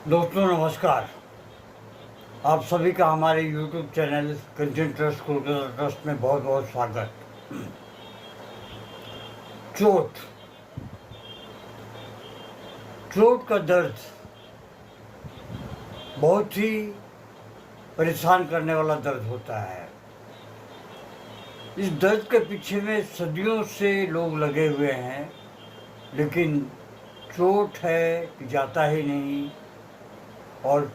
दोस्तों नमस्कार। आप सभी का हमारे YouTube चैनल कंचन ट्रस्ट कोलकाता ट्रस्ट में बहुत बहुत स्वागत। चोट चोट का दर्द बहुत ही परेशान करने वाला दर्द होता है। इस दर्द के पीछे में सदियों से लोग लगे हुए हैं, लेकिन चोट है कि जाता ही नहीं, और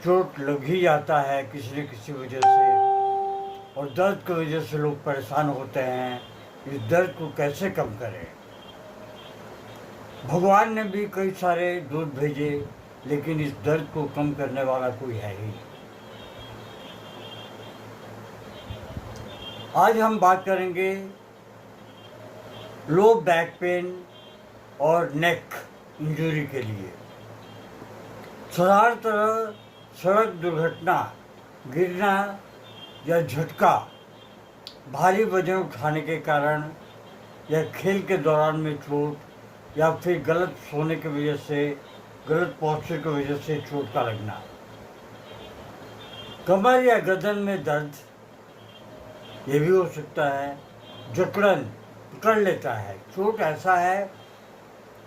चोट लग ही जाता है किसी न किसी वजह से, और दर्द की वजह से लोग परेशान होते हैं। इस दर्द को कैसे कम करें? भगवान ने भी कई सारे दूत भेजे, लेकिन इस दर्द को कम करने वाला कोई है ही नहीं। आज हम बात करेंगे लो बैक पेन और नेक इंजरी के लिए। साधारणतः सड़क दुर्घटना, गिरना या झटका, भारी वजन उठाने के कारण, या खेल के दौरान में चोट, या फिर गलत सोने की वजह से, गलत पोस्चर की वजह से चोट का लगना। कमर या गर्दन में दर्द, ये भी हो सकता है। जकड़न, पकड़ लेता है। चोट ऐसा है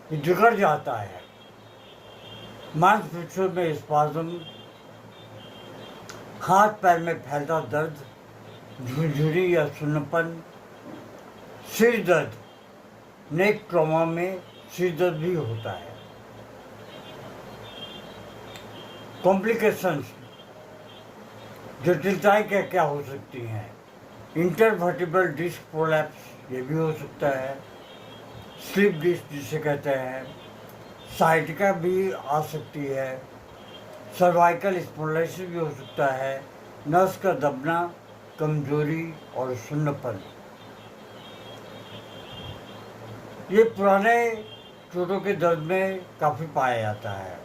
कि जकड़ जाता है। मांसपेशियों में स्पाज्म, हाथ पैर में फैलता दर्द, झुरझुरी या सुन्नपन, सिर दर्द। नेक ट्रॉमा में सिर दर्द भी होता है। कॉम्प्लिकेशंस, जटिलताएं क्या क्या हो सकती हैं? इंटरवर्टिब्रल डिस्क प्रोलैप्स, ये भी हो सकता है। स्लिप डिस्क जिसे कहते हैं, साइटिका भी आ सकती है। सर्वाइकल स्पॉन्डिलोसिस भी हो सकता है। नस का दबना, कमजोरी और सुन्नपन। ये पुराने चोटों के दर्द में काफ़ी पाया जाता है।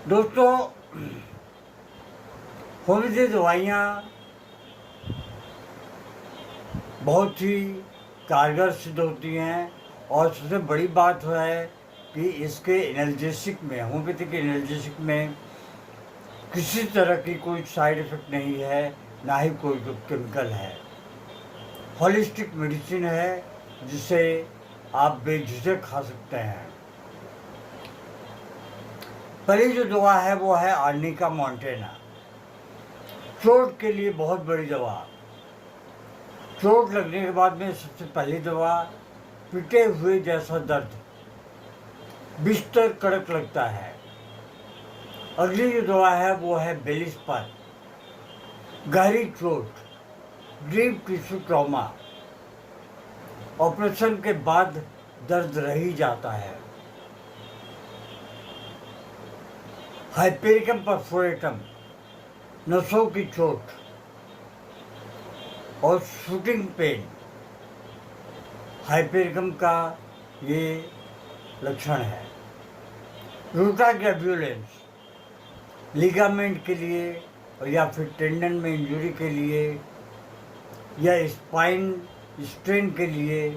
दोस्तों, होम्योपैथी दवाइयाँ बहुत ही कारगर सिद्ध होती हैं, और सबसे बड़ी बात है कि इसके एनाल्जेसिक में, होम्योपैथिक एनाल्जेसिक में किसी तरह की कोई साइड इफ़ेक्ट नहीं है, ना ही कोई केमिकल है। होलिस्टिक मेडिसिन है, जिसे आप बेझिझक खा सकते हैं। पहली जो दवा है वो है आर्निका मॉन्टेना। चोट के लिए बहुत बड़ी दवा। चोट लगने के बाद में सबसे पहली दवा, पिटे हुए जैसा दर्द, बिस्तर कड़क लगता है। अगली जो दवा है वो है बेलिस्पर। गहरी चोट, डीप टिश्यू ट्रॉमा, ऑपरेशन के बाद दर्द रह ही जाता है। हाइपेरिकम परफोरेटम, नसों की चोट और शूटिंग पेन, हाइपेरिकम का ये लक्षण है। रोटाग्रेब्युलेंस, लिगामेंट के लिए या फिर टेंडन में इंजरी के लिए, या स्पाइन स्ट्रेन के लिए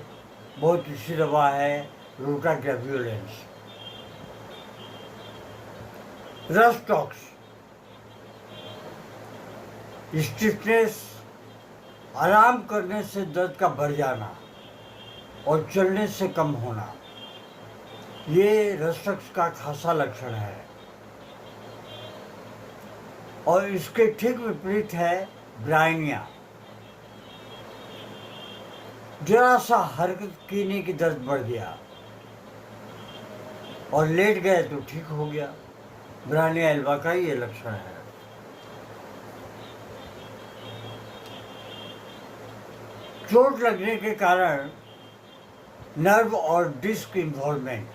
बहुत अच्छी दवा है रोटाग्रेब्युलेंस। रस्टॉक्स, स्टिफनेस, आराम करने से दर्द का बढ़ जाना और चलने से कम होना, ये रस्टॉक्स का खासा लक्षण है। और इसके ठीक विपरीत है ब्रायनिया। जरा सा हरकत कीने की दर्द बढ़ गया और लेट गए तो ठीक हो गया। ब्रायनिया एल्बा का ये लक्षण है। चोट लगने के कारण नर्व और डिस्क इन्वॉल्वमेंट,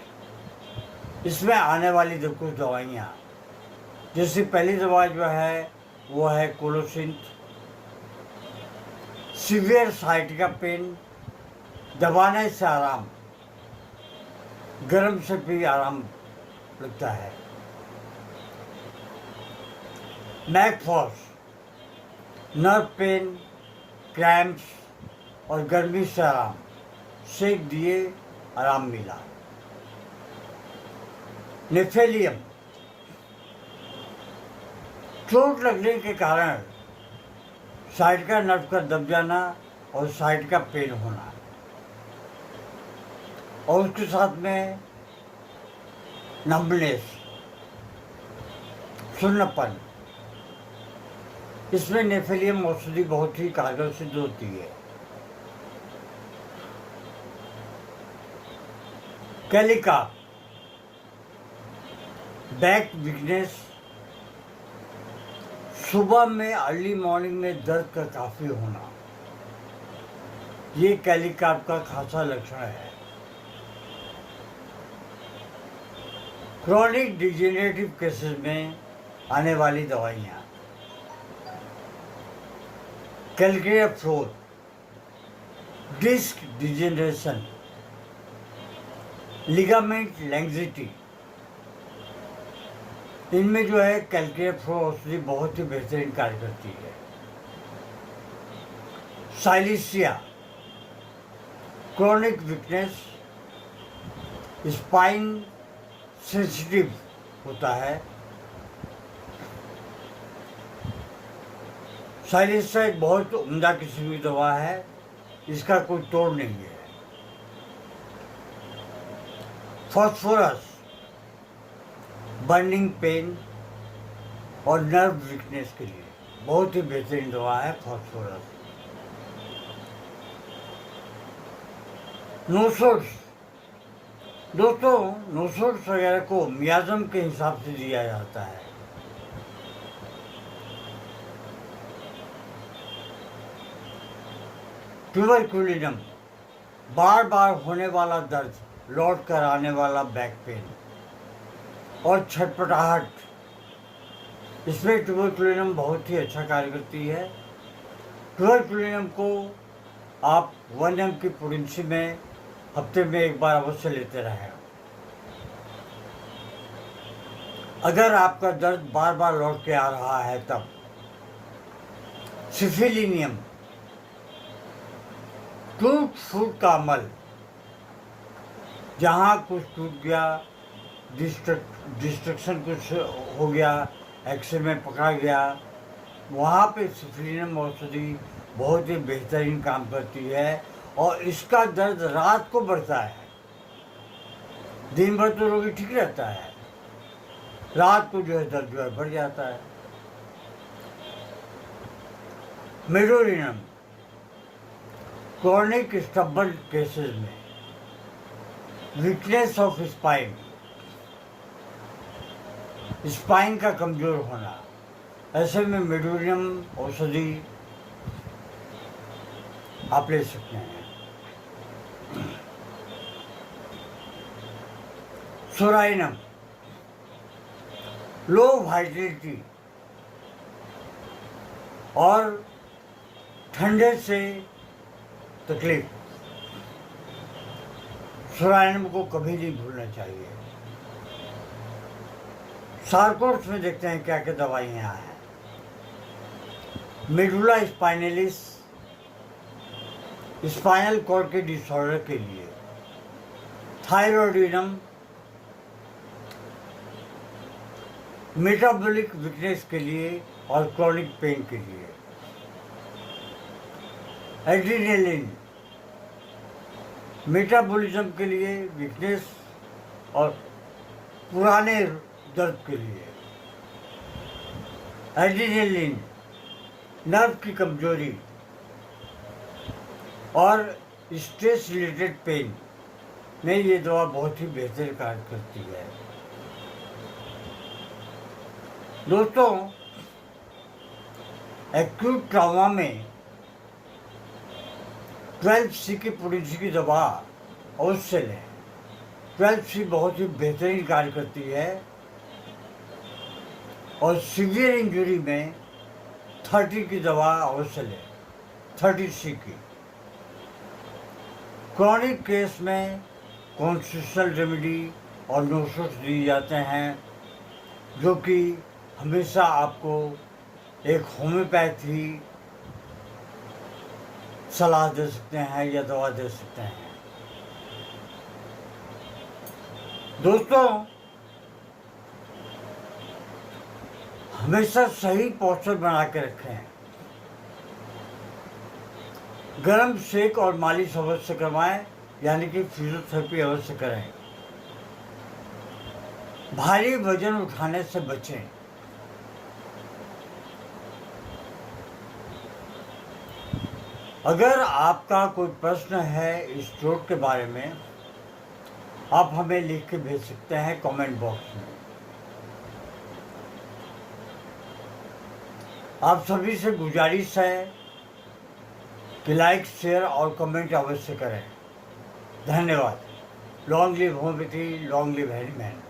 इसमें आने वाली कुछ दवाइयाँ, जैसे पहली दवा जो है वो है कोलोसिंथ। सीवियर साइटिका पेन, दबाने से आराम, गर्म से भी आराम लगता है। मैकफॉस, नर्व पेन, क्रैम्प्स और गर्मी से आराम, सेक दिए आराम मिला। नेफेलियम, चोट लगने के कारण साइड का नर्व का दब जाना और साइड का पेन होना, और उसके साथ में नंबनेस, सुन्नपन। इसमें नेफेलियम औषधि बहुत ही कारगर सिद्ध होती है। कैलिका, बैक वीकनेस, सुबह में अर्ली मॉर्निंग में दर्द का काफ़ी होना, ये कैलिका का खासा लक्षण है। क्रॉनिक डिजेनरेटिव केसेस में आने वाली दवाइयाँ, calcarea fluor, disc degeneration, ligament laxity, इनमें जो है कैल्केरिया फ्लोर औषधि बहुत ही बेहतरीन कार्य करती है। Silicea, chronic weakness, spine sensitive होता है। साइलिसिया एक बहुत उम्दा किस्म की दवा है, इसका कोई तोड़ नहीं है। फॉस्फोरस, बर्निंग पेन और नर्व वीकनेस के लिए बहुत ही बेहतरीन दवा है फॉस्फोरस। नोसोड्स, दोस्तों नोसोड्स वगैरह को मियाज़म के हिसाब से दिया जाता है। ट्यूबरकुलिनम, बार बार होने वाला दर्द, लौट कर आने वाला बैक पेन और छटपटाहट, इसमें ट्यूबरकुलिनम बहुत ही अच्छा कार्य करती है। ट्यूबरकुलिनम को आप 1 mg की पोटेंसी में हफ्ते में एक बार अवश्य लेते रहें। अगर आपका दर्द बार बार लौट के आ रहा है तब सिफिलिनियम, टूट फूट का अमल, जहाँ कुछ टूट गया, डिस्ट्रक्शन कुछ हो गया, एक्सरे में पकड़ा गया, वहाँ पे सिफिलिनियम औषधि बहुत ही बेहतरीन काम करती है। और इसका दर्द रात को बढ़ता है, दिन भर तो रोगी ठीक रहता है, रात को जो है दर्द जो है बढ़ जाता है। मेडोरिनम, क्रॉनिक स्टबल केसेस में वीकनेस ऑफ स्पाइन, स्पाइन का कमजोर होना, ऐसे में मेडोरिनम औषधि आप ले सकते हैं। सोराइनम, लो वाइटलिटी और ठंडे से तकलीफ, सोराइनम को कभी नहीं भूलना चाहिए। सारकोर्स में देखते हैं क्या क्या दवाइयाँ हैं। मेडुला स्पाइनलिस, स्पाइनल कॉर्ड के डिसऑर्डर के लिए। थायरॉइडिनम, मेटाबॉलिक वीकनेस के लिए और क्रॉनिक पेन के लिए। एड्रिनेलिन, मेटाबॉलिज्म के लिए, वीकनेस और पुराने दर्द के लिए। एड्रिनेलिन, नर्व की कमजोरी और स्ट्रेस रिलेटेड पेन में ये दवा बहुत ही बेहतर कार्य करती है। दोस्तों, एक्यूट ट्रॉमा में 12C की पोटेंसी की दवा अवश्य लें। 12C बहुत ही बेहतरीन कार्य करती है। और सीवियर इंजरी में 30 की दवा अवश्य लें, 30C की। क्रॉनिक केस में कॉन्स्टिट्यूशनल रेमेडी और नोसोड्स दिए जाते हैं, जो कि हमेशा आपको एक होम्योपैथी सलाह दे सकते हैं या दवा दे सकते हैं। दोस्तों, हमेशा सही पोस्चर बना के रखें। गर्म सेक और मालिश अवश्य करवाएं, यानी कि फिजियोथेरेपी अवश्य करें। भारी वजन उठाने से बचें। अगर आपका कोई प्रश्न है इस चोट के बारे में, आप हमें लिख के भेज सकते हैं कमेंट बॉक्स में। आप सभी से गुजारिश है कि लाइक, शेयर और कमेंट अवश्य करें। धन्यवाद। Long live homeopathy, long live हैरीमैन।